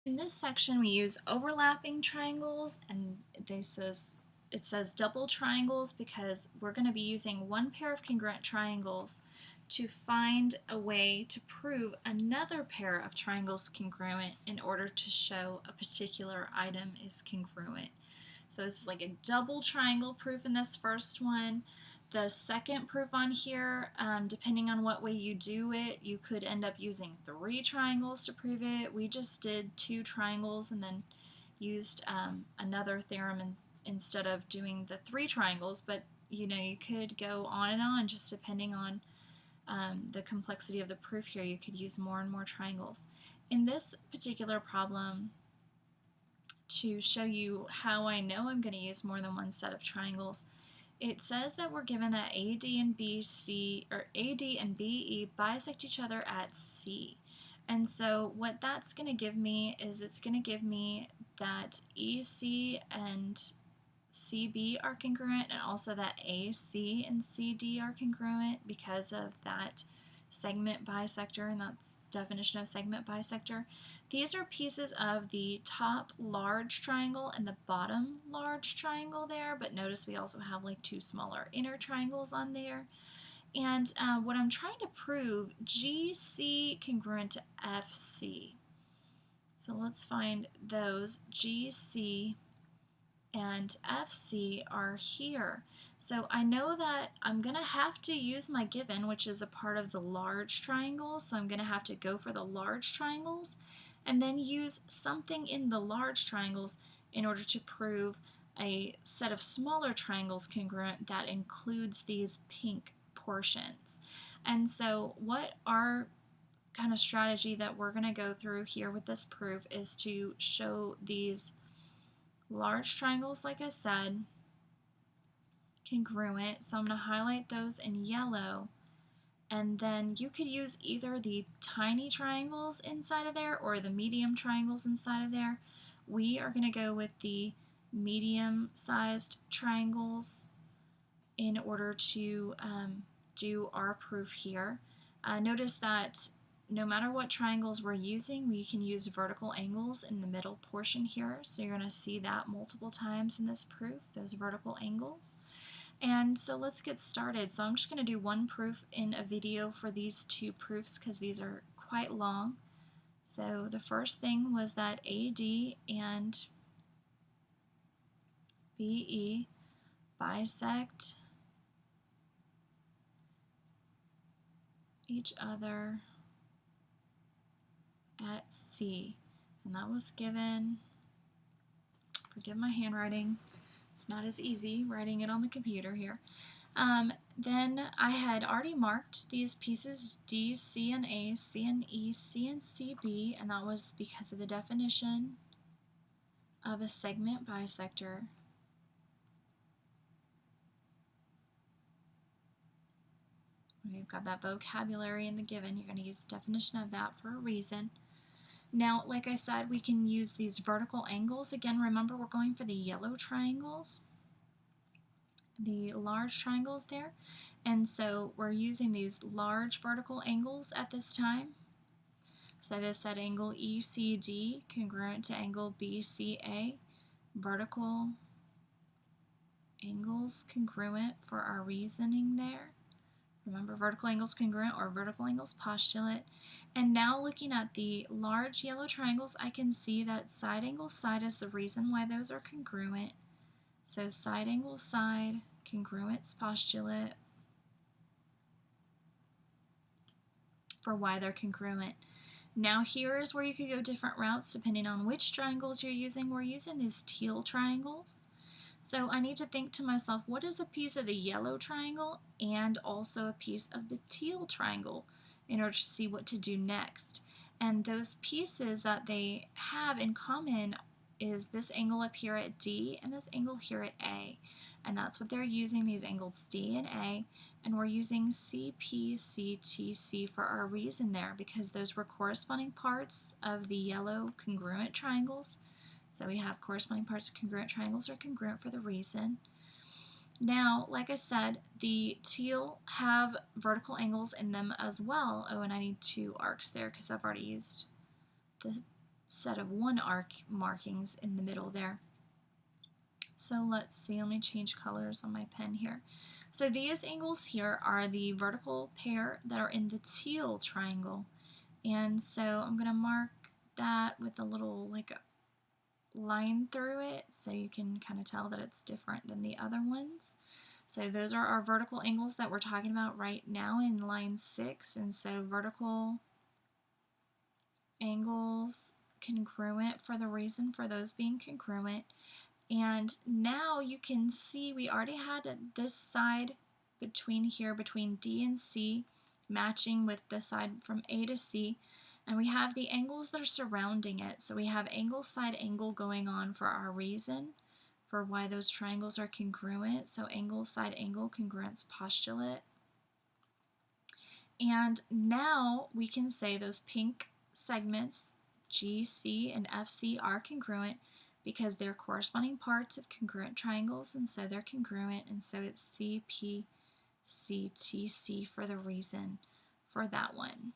In this section, we use overlapping triangles, and it says double triangles because we're going to be using one pair of congruent triangles to find a way to prove another pair of triangles congruent in order to show a particular item is congruent. So this is like a double triangle proof in this first one. The second proof on here, depending on what way you do it, you could end up using 3 triangles to prove it. We just did 2 triangles and then used another theorem instead of doing the 3 triangles, but you could go on and on just depending on the complexity of the proof here. You could use more and more triangles. In this particular problem, to show you how I know I'm going to use more than one set of triangles, it says that we're given that AD and BC, or AD and BE bisect each other at C. And so what that's going to give me is it's going to give me that EC and CB are congruent, and also that AC and CD are congruent because of that segment bisector, and that's definition of segment bisector. These are pieces of the top large triangle and the bottom large triangle there, but notice we also have like 2 smaller inner triangles on there. And what I'm trying to prove, GC congruent to FC. So let's find those. GC and FC are here. So I know that I'm going to have to use my given, which is a part of the large triangle. So I'm going to have to go for the large triangles and then use something in the large triangles in order to prove a set of smaller triangles congruent that includes these pink portions. And so what our kind of strategy that we're going to go through here with this proof is to show these large triangles, like I said, congruent. So I'm going to highlight those in yellow. And then you could use either the tiny triangles inside of there or the medium triangles inside of there. We are going to go with the medium-sized triangles in order to do our proof here. Notice that no matter what triangles we're using, we can use vertical angles in the middle portion here. So you're going to see that multiple times in this proof, those vertical angles. And so let's get started. So I'm just going to do one proof in a video for these 2 proofs because these are quite long. So the first thing was that AD and BE bisect each other at C. And that was given, forgive my handwriting, it's not as easy writing it on the computer here. Then I had already marked these pieces D, C, and A, C and E, C and CB, and that was because of the definition of a segment bisector. We've got that vocabulary in the given. You're going to use the definition of that for a reason. Now, like I said, we can use these vertical angles. Again, remember we're going for the yellow triangles, the large triangles there. And so we're using these large vertical angles at this time. So this at angle ECD congruent to angle BCA, vertical angles congruent for our reasoning there. Remember, vertical angles congruent or vertical angles postulate. And now looking at the large yellow triangles, I can see that side angle side is the reason why those are congruent. So side angle side, congruence postulate for why they're congruent. Now here is where you could go different routes depending on which triangles you're using. We're using these teal triangles. So I need to think to myself, what is a piece of the yellow triangle and also a piece of the teal triangle in order to see what to do next. And those pieces that they have in common is this angle up here at D and this angle here at A. And that's what they're using, these angles D and A. And we're using CP, CTC for our reason there because those were corresponding parts of the yellow congruent triangles. So we have corresponding parts of congruent triangles are congruent for the reason. Now, like I said, the teal have vertical angles in them as well. Oh, and I need 2 arcs there because I've already used the set of 1 arc markings in the middle there. So let's see, let me change colors on my pen here. So these angles here are the vertical pair that are in the teal triangle. And so I'm going to mark that with a little like line through it so you can kind of tell that it's different than the other ones. So those are our vertical angles that we're talking about right now in line 6. And so vertical angles congruent for the reason for those being congruent. And now you can see we already had this side between here, between D and C, matching with the side from A to C. And we have the angles that are surrounding it. So we have angle side angle going on for our reason for why those triangles are congruent. So angle side angle congruence postulate. And now we can say those pink segments, GC and FC, are congruent because they're corresponding parts of congruent triangles, and so they're congruent, and so it's CPCTC for the reason for that one.